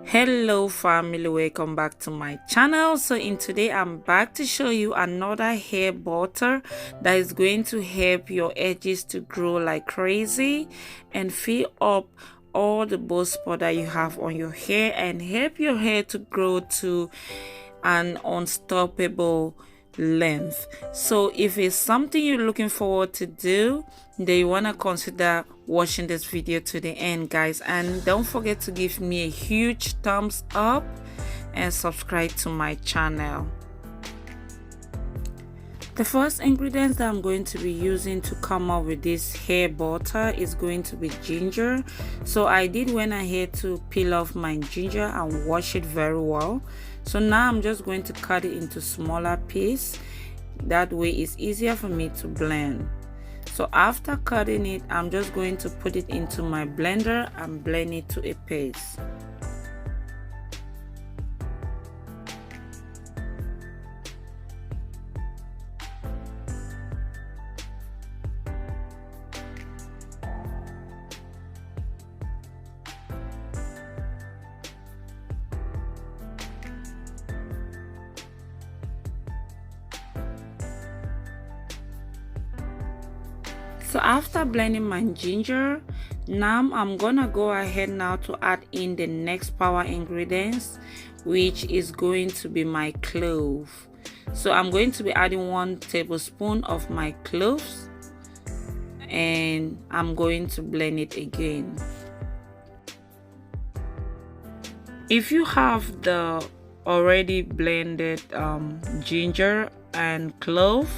Hello family, welcome back to my channel. So in today I'm back to show you another hair butter that is going to help your edges to grow like crazy and fill up all the bald spot that you have on your hair and help your hair to grow to an unstoppable length. So if it's something you're looking forward to do, then you want to consider watching this video to the end, guys, and don't forget to give me a huge thumbs up and subscribe to my channel. The first ingredients that I'm going to be using to come up with this hair butter is going to be ginger. So I did went ahead to peel off my ginger and wash it very well. So now I'm just going to cut it into smaller pieces. That way it's easier for me to blend. So after cutting it, I'm just going to put it into my blender and blend it to a paste. So after blending my ginger, now I'm gonna go ahead now to add in the next power ingredients, which is going to be my clove. So I'm going to be adding 1 tablespoon of my cloves and I'm going to blend it again. If you have the already blended ginger and clove,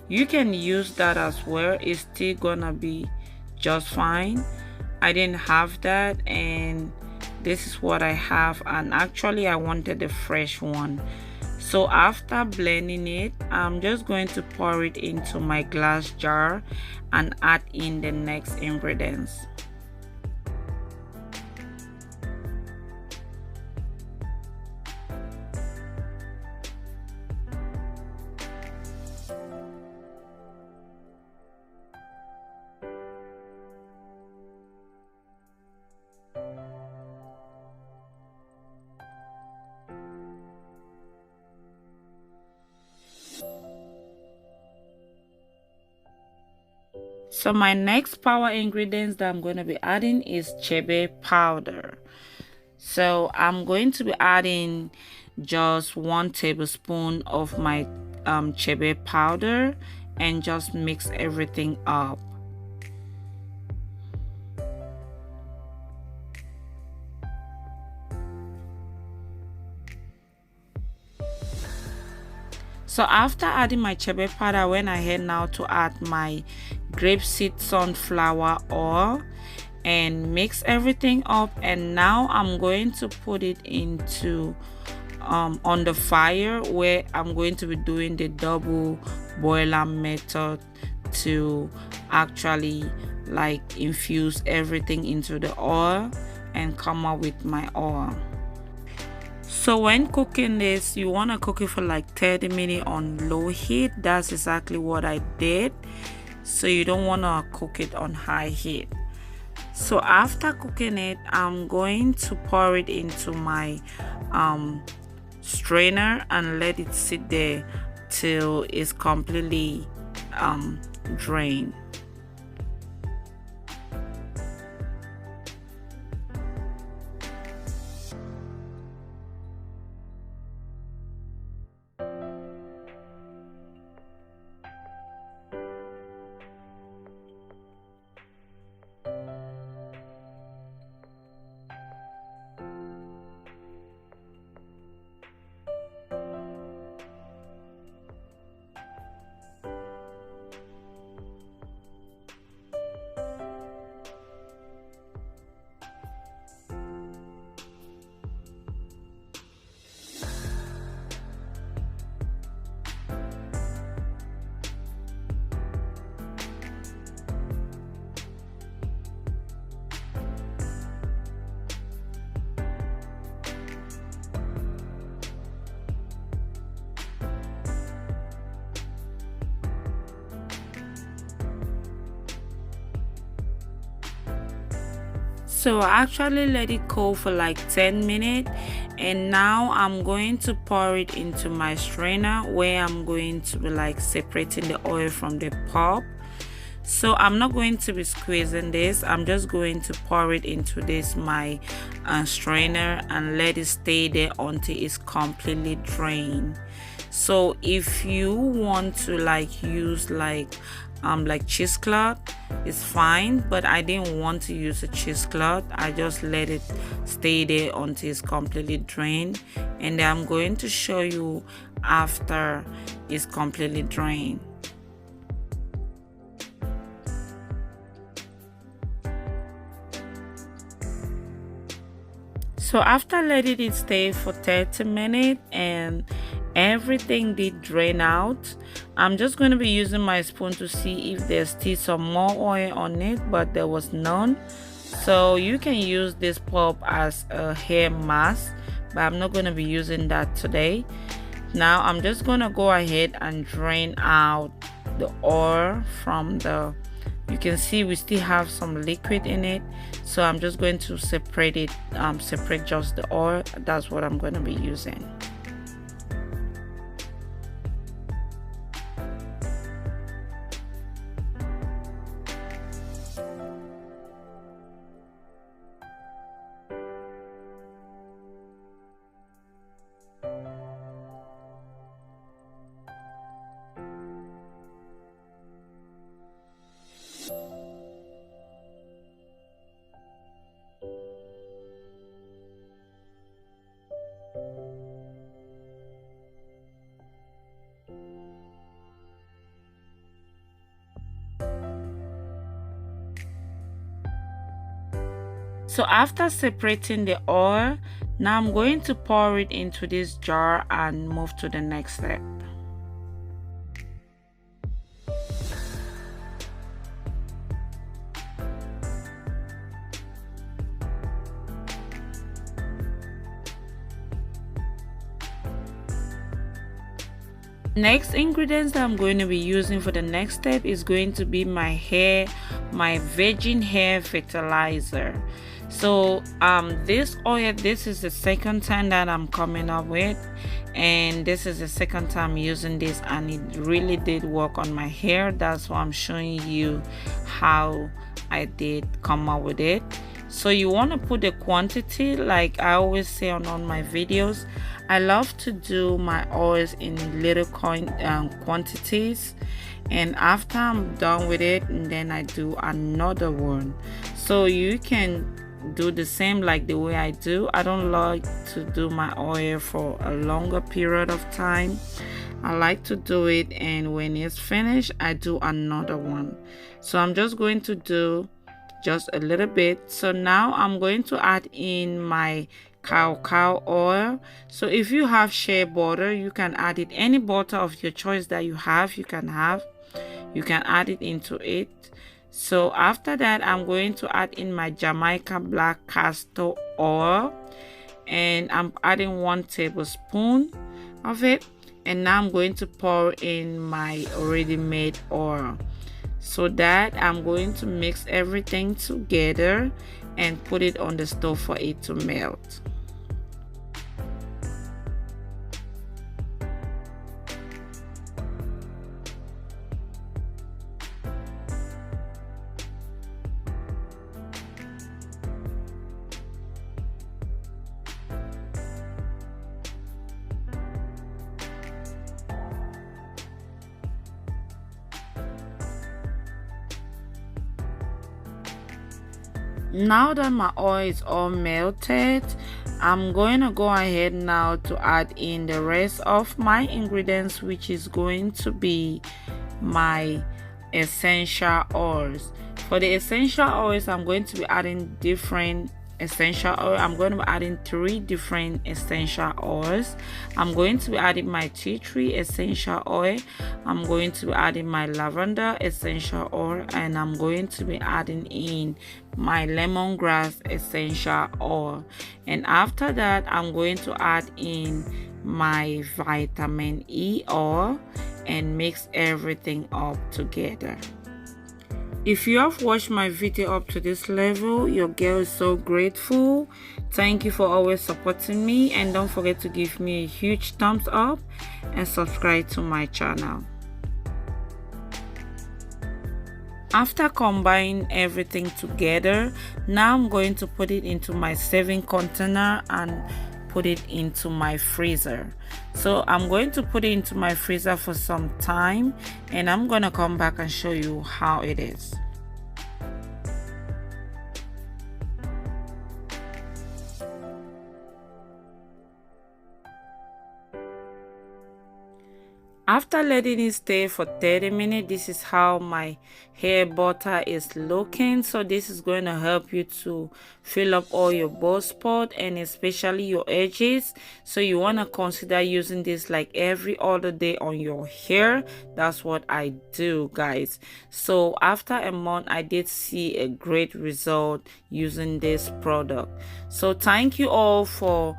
you can use that as well. It's still gonna be just fine. I didn't have that and this is what I have, and actually I wanted the fresh one. So after blending it, I'm just going to pour it into my glass jar and add in the next ingredients. So my next power ingredients that I'm going to be adding is Chebe powder. So I'm going to be adding just 1 tablespoon of my Chebe powder and just mix everything up. So after adding my Chebe powder, I went ahead now to add my grapeseed sunflower oil and mix everything up, and now I'm going to put it into on the fire where I'm going to be doing the double boiler method to actually like infuse everything into the oil and come up with my oil. So when cooking this, you want to cook it for like 30 minutes on low heat. That's exactly what I did. So you don't want to cook it on high heat. So after cooking it, I'm going to pour it into my strainer and let it sit there till it's completely drained. So I actually let it cool for like 10 minutes, and now I'm going to pour it into my strainer where I'm going to be like separating the oil from the pulp. So I'm not going to be squeezing this, I'm just going to pour it into this my strainer and let it stay there until it's completely drained. So if you want to like use like cheesecloth, it's fine, but I didn't want to use a cheesecloth. I just let it stay there until it's completely drained, and then I'm going to show you after it's completely drained. So after letting it stay for 30 minutes and everything did drain out, I'm just going to be using my spoon to see if there's still some more oil on it, but there was none. So you can use this pulp as a hair mask, but I'm not going to be using that today. Now I'm just going to go ahead and drain out the oil from the, you can see we still have some liquid in it, so I'm just going to separate it, separate just the oil. That's what I'm going to be using. So after separating the oil, now I'm going to pour it into this jar and move to the next step. Next ingredients that I'm going to be using for the next step is going to be my virgin hair fertilizer. So this oil, this is the second time that I'm coming up with, and this is the second time using this, and it really did work on my hair. That's why I'm showing you how I did come up with it. So you want to put the quantity, like I always say on all my videos, I love to do my oils in little quantities, and after I'm done with it, and then I do another one. So you can do the same like the way I do. I don't like to do my oil for a longer period of time. I like to do it, and when it's finished, I do another one. So I'm just going to do just a little bit. So now I'm going to add in my cacao oil. So if you have shea butter, you can add it, any butter of your choice that you have, you can add it into it. So after that, I'm going to add in my Jamaica black castor oil, and I'm adding 1 tablespoon of it, and now I'm going to pour in my already made oil. So that I'm going to mix everything together and put it on the stove for it to melt. Now that my oil is all melted, I'm going to go ahead now to add in the rest of my ingredients, which is going to be my essential oils. For the essential oils, I'm going to be adding different essential oil. I'm going to be adding 3 different essential oils. I'm going to be adding my tea tree essential oil, I'm going to be adding my lavender essential oil, and I'm going to be adding in my lemongrass essential oil. And after that, I'm going to add in my vitamin E oil and mix everything up together. If you have watched my video up to this level, your girl is so grateful. Thank you for always supporting me, and don't forget to give me a huge thumbs up and subscribe to my channel. After combining everything together, now I'm going to put it into my serving container and put it into my freezer. So I'm going to put it into my freezer for some time, and I'm gonna come back and show you how it is. After letting it stay for 30 minutes, this is how my hair butter is looking. So this is going to help you to fill up all your bald spot and especially your edges. So you want to consider using this like every other day on your hair. That's what I do, guys. So after a month, I did see a great result using this product. So thank you all for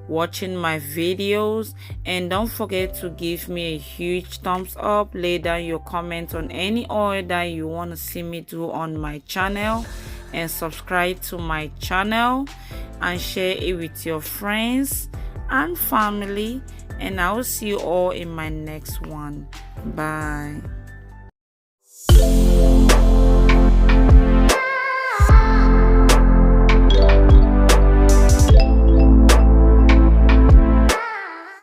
watching my videos, and don't forget to give me a huge thumbs up. Lay down your comments on any oil that you want to see me do on my channel, and subscribe to my channel and share it with your friends and family, and I will see you all in my next one. Bye.